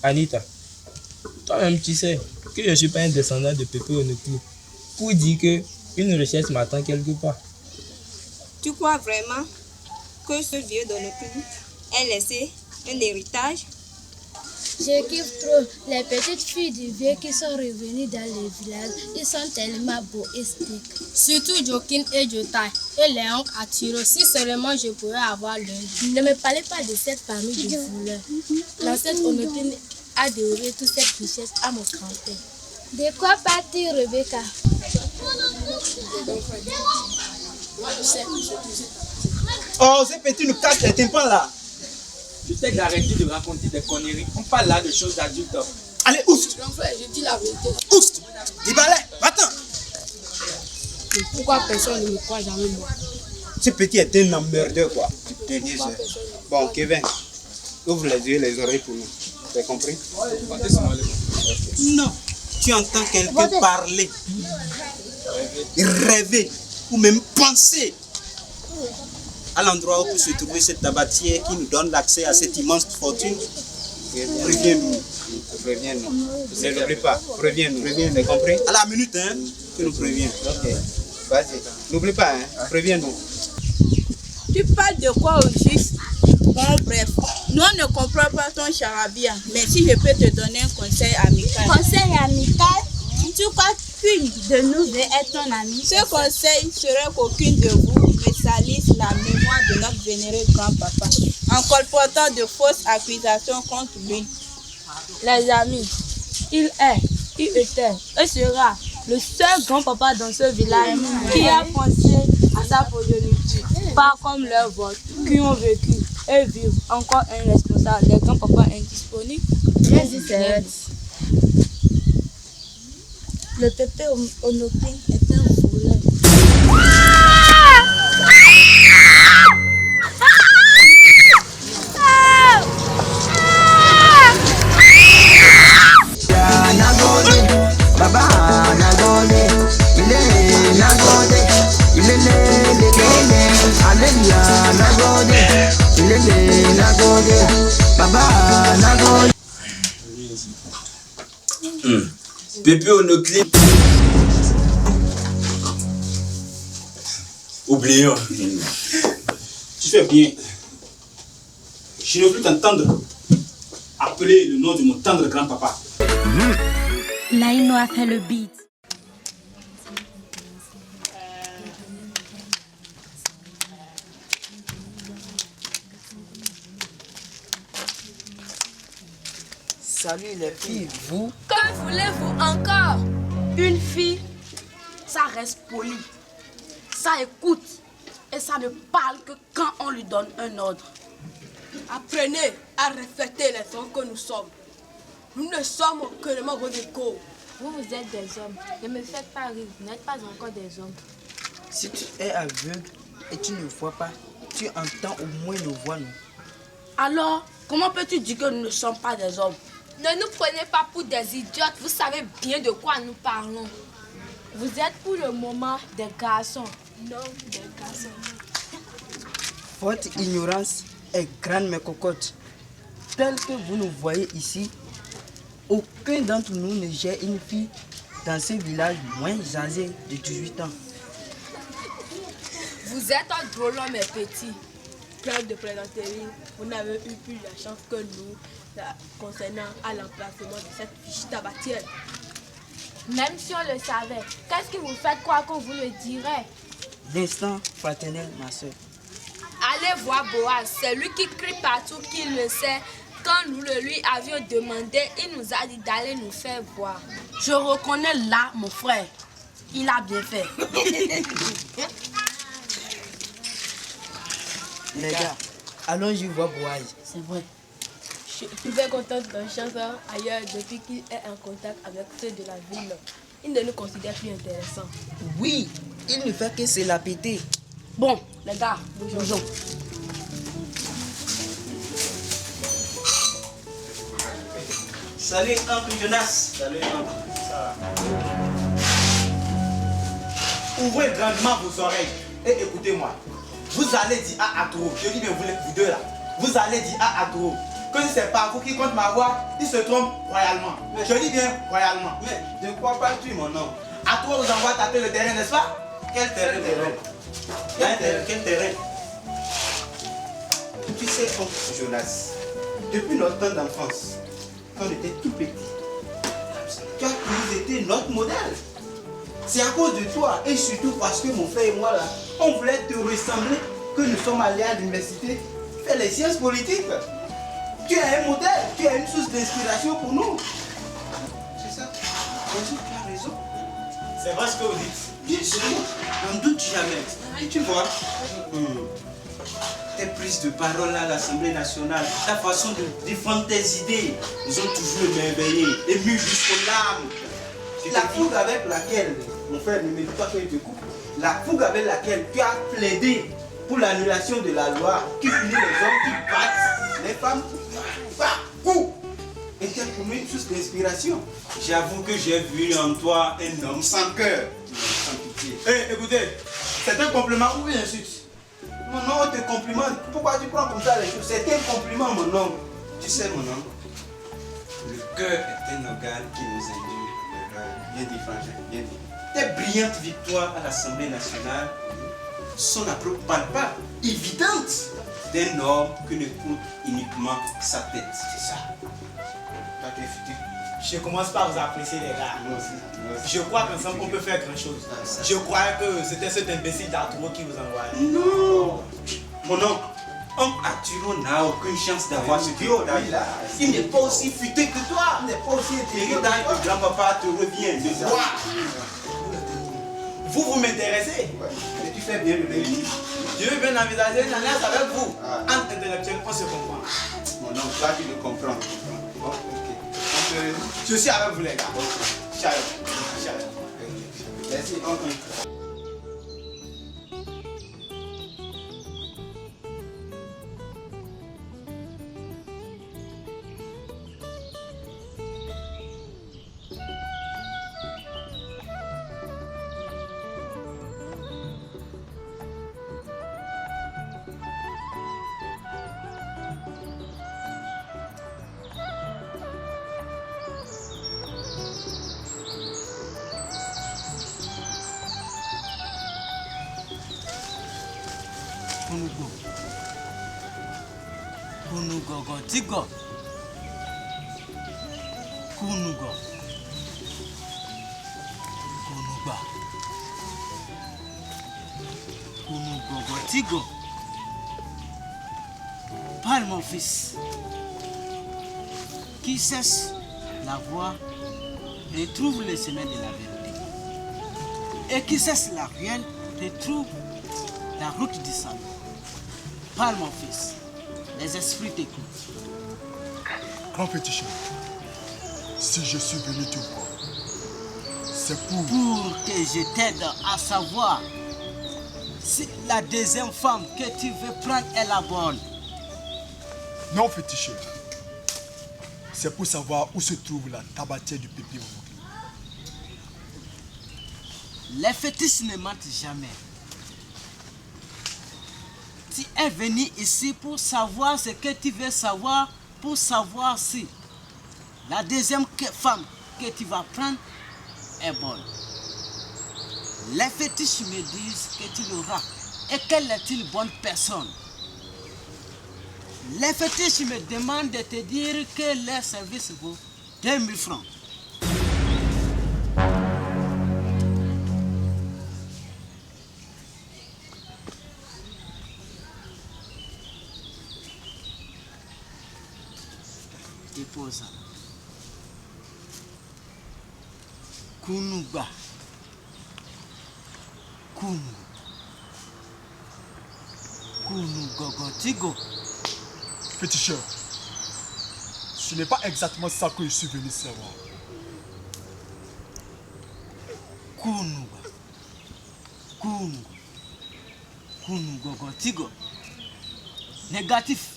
Anita, toi-même tu sais que je ne suis pas un descendant de Pépé Onokli pour dire que une recherche m'attend quelque part. Tu crois vraiment que ce vieux Donopin ait laissé un héritage? Je kiffe trop les petites filles du vieux qui sont revenues dans le village. Ils sont tellement beaux et stick. Surtout Jokin et Jotai et Léon Atiro. Si seulement je pourrais avoir l'un. Ne me parlez pas de cette famille de voleurs. L'ancêtre Onopine a dévoré toute cette richesse à mon grand-père. De quoi partir, Rebecca? Oh, ces petits nous cachent les tympans là. Tu sais d'arrêter de raconter des conneries. On parle là de choses d'adultes. Allez, oust! Grand frère, je dis la vérité. Oust! Dibale, va-t'en! Pourquoi personne ne me croit jamais moi? Ce petit est un emmerdeur quoi. Je te dis ça. Bon, Kevin, ouvre les yeux et les oreilles pour nous. Tu as compris? Non. Tu entends quelqu'un parler, rêver ou même penser à l'endroit où peut se trouver cette tabatière qui nous donne l'accès à cette immense fortune. Préviens-nous. Préviens-nous. Ne l'oublie pas. Préviens-nous. Tu as compris? À la minute, hein, tu nous préviens. Ok. Vas-y. N'oublie pas, hein. Préviens-nous. Tu parles de quoi au juste? Bon, bref, nous on ne comprend pas ton charabia, mais si je peux te donner un conseil amical. Conseil amical? Tu crois qu'une de nous veut être ton amie? Ce conseil serait qu'aucune de vous ne salisse la mémoire de notre vénéré grand-papa en colportant de fausses accusations contre lui. Les amis, il était et sera le seul grand-papa dans ce village qui a pensé à sa progéniture, pas comme leurs votes qui ont vécu et vivent encore irresponsables, les grands-papas indisponibles. Le Pépé Onopin est un voleur. Pépé Onokli. Oublions. Tu fais bien. Je ne veux plus t'entendre appeler le nom de mon tendre grand-papa. Naino a fait le beat. Salut les filles, vous? Que voulez-vous encore? Une fille, ça reste poli, ça écoute et ça ne parle que quand on lui donne un ordre. Apprenez à respecter les hommes que nous sommes. Nous ne sommes que des membres de corps. Vous êtes des hommes. Ne me faites pas rire. Vous n'êtes pas encore des hommes. Si tu es aveugle et tu ne vois pas, tu entends au moins nos voix, non? Alors, comment peux-tu dire que nous ne sommes pas des hommes? Ne nous prenez pas pour des idiotes. Vous savez bien de quoi nous parlons. Vous êtes pour le moment des garçons. Non, des garçons. Votre ignorance est grande, mes cocottes. Tel que vous nous voyez ici, aucun d'entre nous ne gère une fille dans ce village moins âgé de 18 ans. Vous êtes un drôle, mes petits. Plein de plaisanteries. Vous n'avez eu plus la chance que nous concernant à l'emplacement de cette fiche tabatière. Même si on le savait, qu'est-ce que vous faites croire qu'on vous le dirait? L'instant fraternel, ma soeur. Allez voir Boaz, c'est lui qui crie partout qu'il le sait. Quand nous le lui avions demandé, il nous a dit d'aller nous faire voir. Je reconnais là mon frère. Il a bien fait. Les gars, allons-y voir Boaz. C'est vrai. Je suis très contente d'un chanteur ailleurs depuis qu'il est en contact avec ceux de la ville. Il ne nous considère plus intéressants. Oui, il ne fait que se la péter. Bon, les gars, bougeons. Salut, Uncle Jonas. Salut, Uncle. Ça va. Ouvrez grandement vos oreilles et écoutez-moi. Vous allez dire à Atoro, je dis bien vous deux là. Vous allez dire à Atoro que si c'est pas vous qui compte ma voix, il se trompe royalement. Je dis bien royalement. Mais de quoi parles-tu, mon homme? À toi, vous envoie taper le terrain, n'est-ce pas? Quel terrain? Quel terrain? Tu sais, oncle Jonas, depuis notre temps d'enfance, quand on était tout petit, tu as toujours été notre modèle. C'est à cause de toi, et surtout parce que mon frère et moi, là, on voulait te ressembler, que nous sommes allés à l'université faire les sciences politiques. Tu es un modèle, tu es une source d'inspiration pour nous. C'est ça. Tu as raison. C'est vrai ce que vous dites. Bien sûr, n'en doute jamais. Et tu vois, tes prises de parole à l'Assemblée nationale, ta façon de défendre tes idées, nous ont toujours émerveillés, émus jusqu'aux larmes. La fougue avec laquelle, mon frère, ne me dis pas que je te coupe, la fougue avec laquelle tu as plaidé pour l'annulation de la loi qui punit les hommes qui battent les femmes, était pour nous une source d'inspiration. J'avoue que j'ai vu en toi un homme sans cœur, sans pitié. Hé, écoutez, c'est un compliment ou une insulte? Mon nom, on te complimente. Pourquoi tu prends comme ça les choses? C'est un compliment, mon homme. Tu sais, mon homme, le cœur est un organe qui nous induit l'erreur. Bien dit, frangin, bien dit. Tes brillantes victoires à l'Assemblée nationale sont la preuve palpable, évidente, d'un homme qui ne compte uniquement sa tête. C'est ça. Toi, tu es futur. Je commence par vous apprécier, les gars. Moi aussi. Je crois qu'ensemble on peut faire grand chose. Je croyais que c'était cet imbécile d'Arturo qui vous envoyait. Non. Mon oncle, Arturo n'a aucune chance d'avoir ce qu'il a. Il n'est pas aussi futé que toi. Il n'est pas aussi intelligent. Que grand-papa te revient de voir. Vous m'intéressez. Et tu fais bien le réunir. Je veux bien envisager une alliance avec vous. Entre intellectuels, on se comprend. Mon oncle, toi tu le comprends. Bon, ok. Je suis avec vous, les gars. Ciao. Ciao. Merci, oncle. Kunugo tigo. Kunugo. Kunuba. Kunugo tigo. Parle mon fils. Qui cesse la voie retrouve le chemin de la vérité. Et qui cesse la ruelle retrouve la route du salut. Parle mon fils. Les esprits t'écoutent. Grand petit chien, si je suis venu te voir, c'est pour que je t'aide à savoir si la deuxième femme que tu veux prendre est la bonne. Non, petit chien. C'est pour savoir où se trouve la tabatière du Pépé. Les fétiches ne mentent jamais. Tu es venu ici pour savoir ce que tu veux savoir, pour savoir si la deuxième femme que tu vas prendre est bonne. Les fétiches me disent que tu l'auras. Et quelle est-il bonne personne? Les fétiches me demandent de te dire que leur service vaut 2000 francs. Dépose. Kunuba. Kunu. Kunu gogotigo. Petit cher, ce n'est pas exactement ça que je suis venu savoir. Kunuba. Kunu. Kunu gogotigo. Négatif.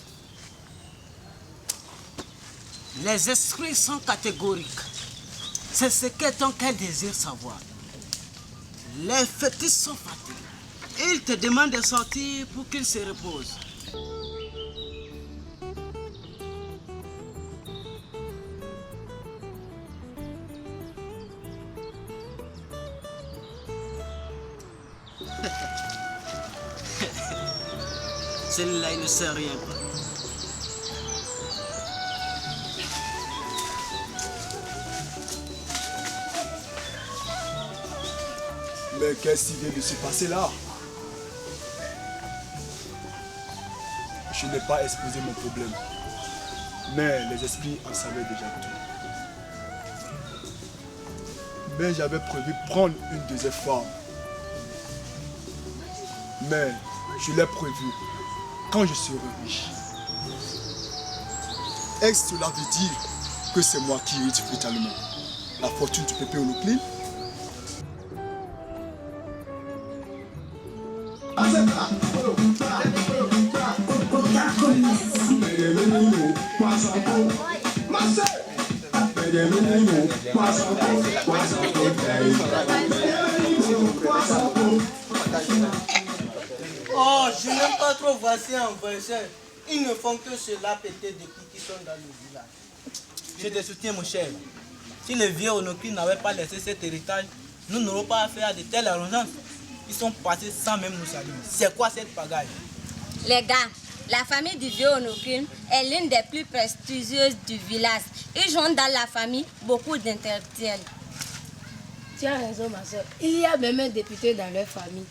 Les esprits sont catégoriques. C'est ce que ton cœur désire savoir. Les fétiches sont fatigués. Ils te demandent de sortir pour qu'ils se reposent. Celle-là, il ne sait rien. Mais qu'est-ce qui vient de se passer là? Je n'ai pas exposé mon problème. Mais les esprits en savaient déjà tout. Mais j'avais prévu prendre une deuxième femme. Mais je l'ai prévu quand je serai riche. Est-ce que cela veut dire que c'est moi qui hérite brutalement la fortune du pépé Onokline? Oh, je n'aime pas trop voici un voisin. Ils ne font que cela péter depuis qu'ils sont dans le village. Je te soutiens, mon cher. Si les vieux Onokli n'avaient pas laissé cet héritage, nous n'aurons pas affaire à de telles arrangements. Ils sont passés sans même nous saluer. C'est quoi cette pagaille? Les gars, la famille du vieux Onokli est l'une des plus prestigieuses du village. Ils ont dans la famille beaucoup d'intellectuels. Tu as raison, ma soeur. Il y a même un député dans leur famille.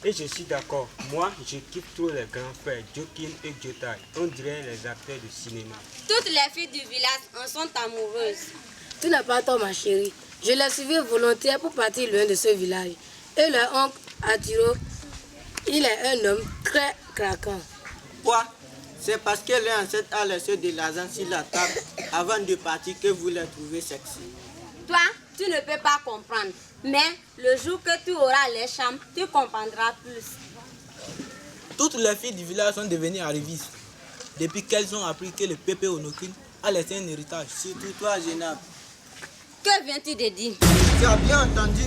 Et je suis d'accord. Moi, je kiffe tous les grands frères, Jokin et Jotai. On dirait les acteurs de cinéma. Toutes les filles du village en sont amoureuses. Tu n'as pas tort, ma chérie. Je l'ai suivi volontaire pour partir loin de ce village. Et leur oncle Atiro, il est un homme très craquant. Quoi? C'est parce que l'un ancêtre a laissé de l'argent sur la table avant de partir que vous les trouvez sexy. Toi, tu ne peux pas comprendre. Mais le jour que tu auras les chambres, tu comprendras plus. Toutes les filles du village sont devenues arrivistes depuis qu'elles ont appris que le pépé Onokline a laissé un héritage. Surtout toi, Zénab. Que viens-tu de dire? Tu as bien entendu?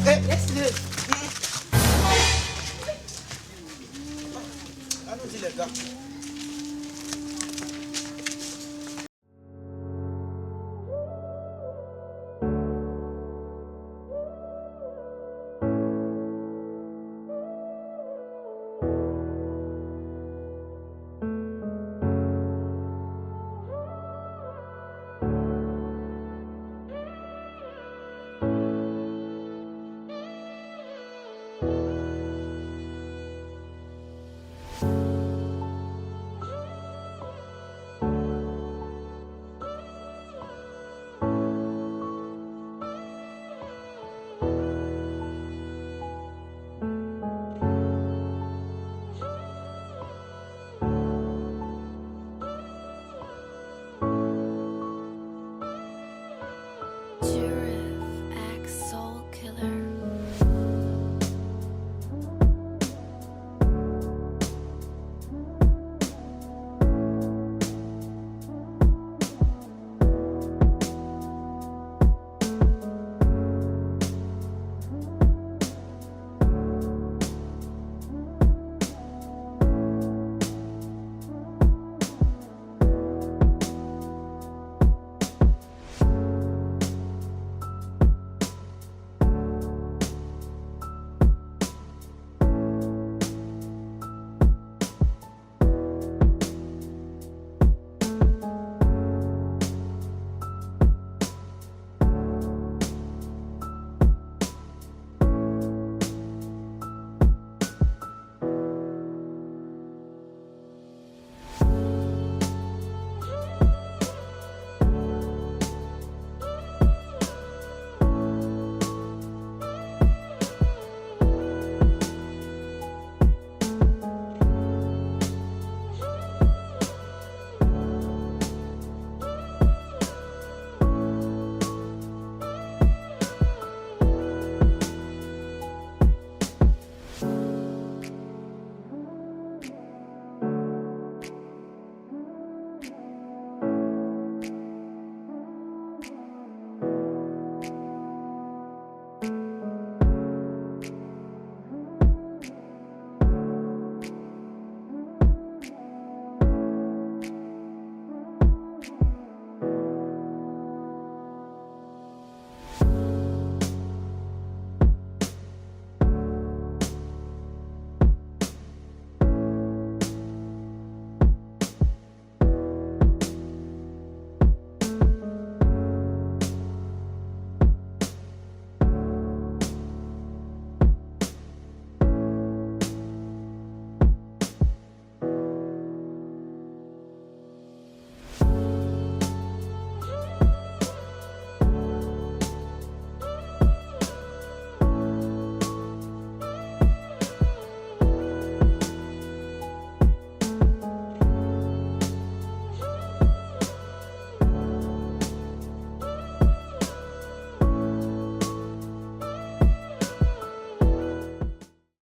Laisse-le. Allons-y les gars.